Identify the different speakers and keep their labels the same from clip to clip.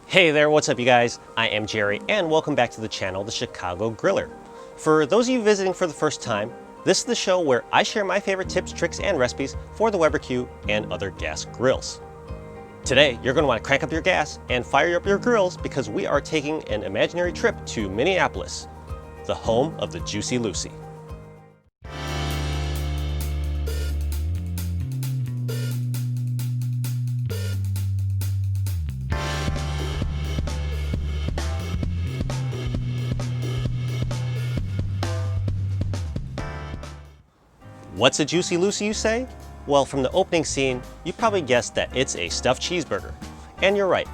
Speaker 1: Hey there, what's up you guys? I am Jerry and welcome back to the channel, The Chicago Griller. For those of you visiting for the first time, this is the show where I share my favorite tips, tricks, and recipes for the Weber and other gas grills. Today, you're going to want to crank up your gas and fire up your grills because we are taking an imaginary trip to Minneapolis, the home of the Juicy Lucy. What's a Juicy Lucy, you say? Well, from the opening scene, you probably guessed that it's a stuffed cheeseburger. And you're right.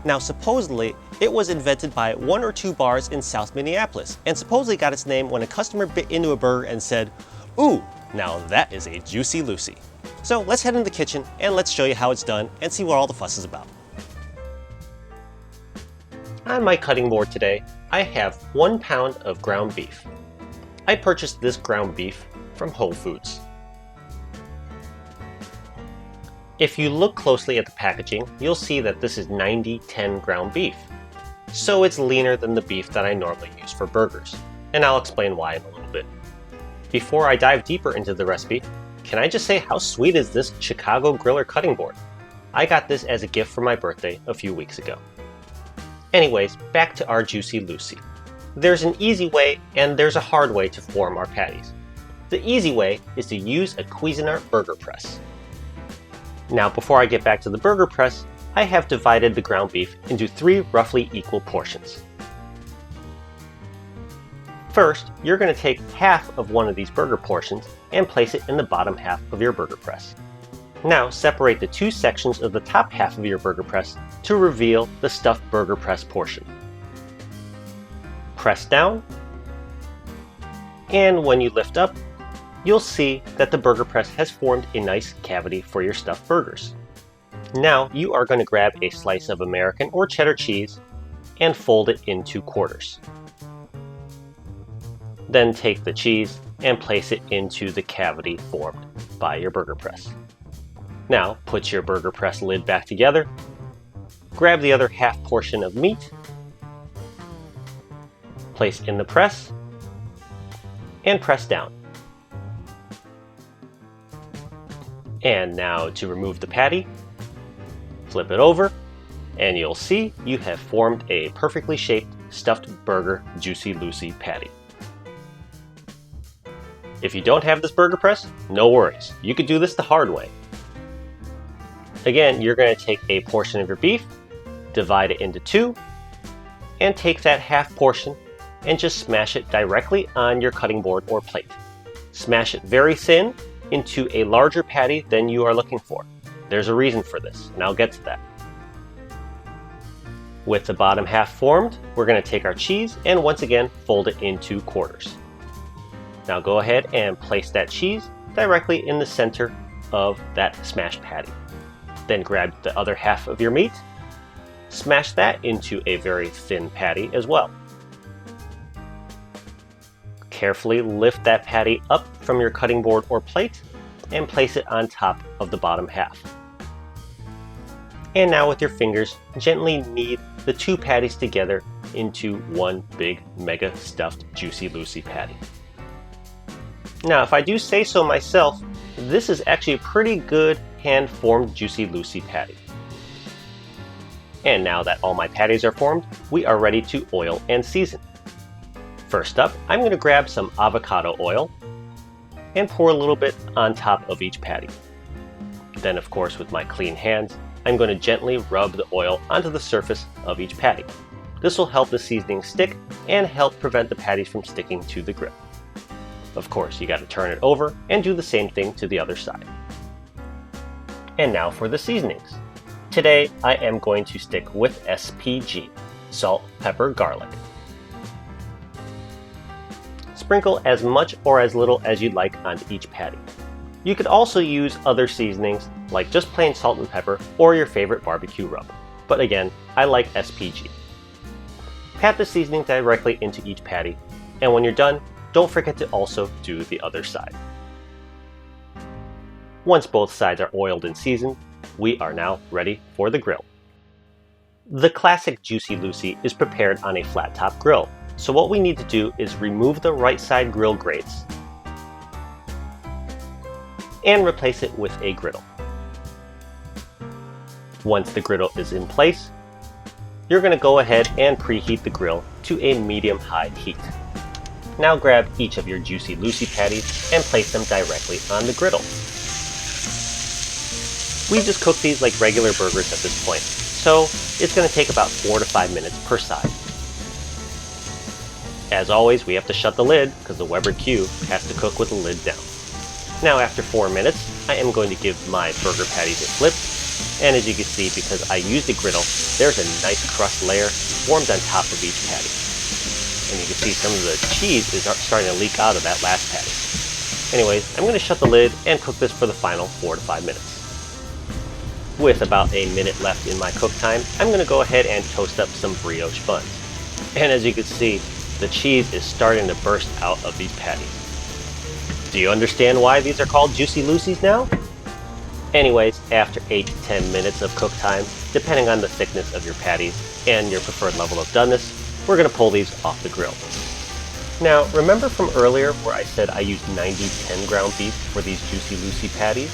Speaker 1: Now, supposedly, it was invented by one or two bars in South Minneapolis, and supposedly got its name when a customer bit into a burger and said, "Ooh, now that is a Juicy Lucy." So let's head into the kitchen and let's show you how it's done and see what all the fuss is about. On my cutting board today, I have 1 pound of ground beef. I purchased this ground beef from Whole Foods. If you look closely at the packaging, you'll see that this is 90-10 ground beef. So it's leaner than the beef that I normally use for burgers, and I'll explain why in a little bit. Before I dive deeper into the recipe, can I just say how sweet is this Chicago Griller cutting board? I got this as a gift for my birthday a few weeks ago. Anyways, back to our Juicy Lucy. There's an easy way and there's a hard way to form our patties. The easy way is to use a Cuisinart burger press. Now, before I get back to the burger press, I have divided the ground beef into 3 roughly equal portions. First, you're going to take half of one of these burger portions and place it in the bottom half of your burger press. Now, separate the 2 sections of the top half of your burger press to reveal the stuffed burger press portion. Press down, and when you lift up, you'll see that the burger press has formed a nice cavity for your stuffed burgers. Now you are going to grab a slice of American or cheddar cheese and fold it into quarters. Then take the cheese and place it into the cavity formed by your burger press. Now put your burger press lid back together, grab the other half portion of meat, place in the press, and press down. And now to remove the patty, flip it over, and you'll see you have formed a perfectly shaped stuffed burger Juicy Lucy patty. If you don't have this burger press, no worries. You could do this the hard way. Again, you're going to take a portion of your beef, divide it into 2, and take that half portion and just smash it directly on your cutting board or plate. Smash it very thin into a larger patty than you are looking for. There's a reason for this, and I'll get to that. With the bottom half formed, we're going to take our cheese and once again fold it into quarters. Now go ahead and place that cheese directly in the center of that smashed patty. Then grab the other half of your meat, smash that into a very thin patty as well. Carefully lift that patty up from your cutting board or plate and place it on top of the bottom half. And now with your fingers, gently knead the 2 patties together into one big mega stuffed Juicy Lucy patty. Now, if I do say so myself, this is actually a pretty good hand-formed Juicy Lucy patty. And now that all my patties are formed, we are ready to oil and season. First up, I'm going to grab some avocado oil and pour a little bit on top of each patty. Then, of course, with my clean hands, I'm going to gently rub the oil onto the surface of each patty. This will help the seasoning stick and help prevent the patties from sticking to the grill. Of course, you got to turn it over and do the same thing to the other side. And now for the seasonings. Today, I am going to stick with SPG, salt, pepper, garlic. Sprinkle as much or as little as you'd like on each patty. You could also use other seasonings like just plain salt and pepper or your favorite barbecue rub. But again, I like SPG. Pat the seasoning directly into each patty, and when you're done, don't forget to also do the other side. Once both sides are oiled and seasoned, we are now ready for the grill. The classic Juicy Lucy is prepared on a flat top grill. So what we need to do is remove the right side grill grates and replace it with a griddle. Once the griddle is in place, you're going to go ahead and preheat the grill to a medium-high heat. Now grab each of your Juicy Lucy patties and place them directly on the griddle. We just cook these like regular burgers at this point, so it's going to take about 4 to 5 minutes per side. As always, we have to shut the lid because the Weber Q has to cook with the lid down. Now after 4 minutes, I am going to give my burger patties a flip, and as you can see, because I used a griddle, there's a nice crust layer formed on top of each patty. And you can see some of the cheese is starting to leak out of that last patty. Anyways, I'm going to shut the lid and cook this for the final 4 to 5 minutes. With about a minute left in my cook time, I'm going to go ahead and toast up some brioche buns. And as you can see, the cheese is starting to burst out of these patties. Do you understand why these are called Juicy Lucy's now? Anyways, after 8 to 10 minutes of cook time, depending on the thickness of your patties and your preferred level of doneness, we're going to pull these off the grill. Now, remember from earlier where I said I used 90-10 ground beef for these Juicy Lucy patties?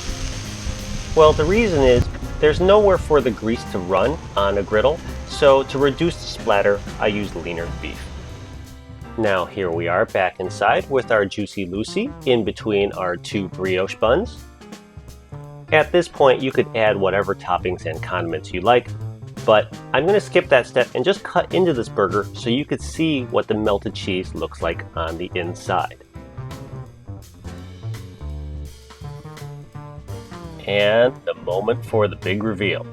Speaker 1: Well, the reason is there's nowhere for the grease to run on a griddle, so to reduce the splatter, I used leaner beef. Now here we are back inside with our Juicy Lucy in between our 2 brioche buns. At this point, you could add whatever toppings and condiments you like, but I'm going to skip that step and just cut into this burger so you could see what the melted cheese looks like on the inside. And the moment for the big reveal.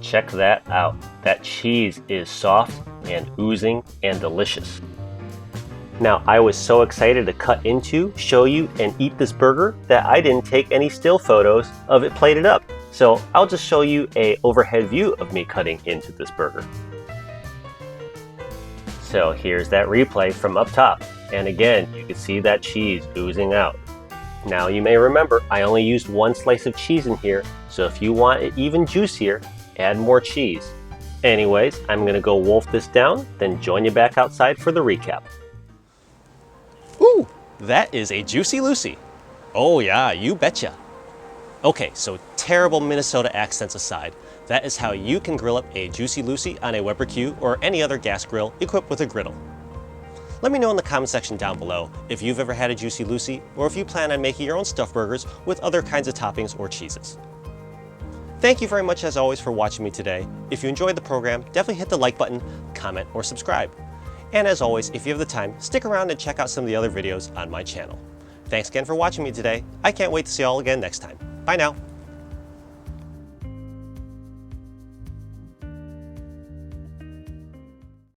Speaker 1: Check that out. That cheese is soft and oozing and delicious. Now, I was so excited to cut into, show you, and eat this burger that I didn't take any still photos of it plated up. So I'll just show you an overhead view of me cutting into this burger. So here's that replay from up top. And again, you can see that cheese oozing out. Now you may remember, I only used 1 slice of cheese in here, so if you want it even juicier, add more cheese. Anyways, I'm going to go wolf this down, then join you back outside for the recap.
Speaker 2: Ooh, that is a Juicy Lucy. Oh yeah, you betcha. Okay, so terrible Minnesota accents aside, that is how you can grill up a Juicy Lucy on a Weber Q or any other gas grill equipped with a griddle. Let me know in the comment section down below if you've ever had a Juicy Lucy or if you plan on making your own stuffed burgers with other kinds of toppings or cheeses. Thank you very much as always for watching me today. If you enjoyed the program, definitely hit the like button, comment, or subscribe. And as always, if you have the time, stick around and check out some of the other videos on my channel. Thanks again for watching me today. I can't wait to see you all again next time. Bye now.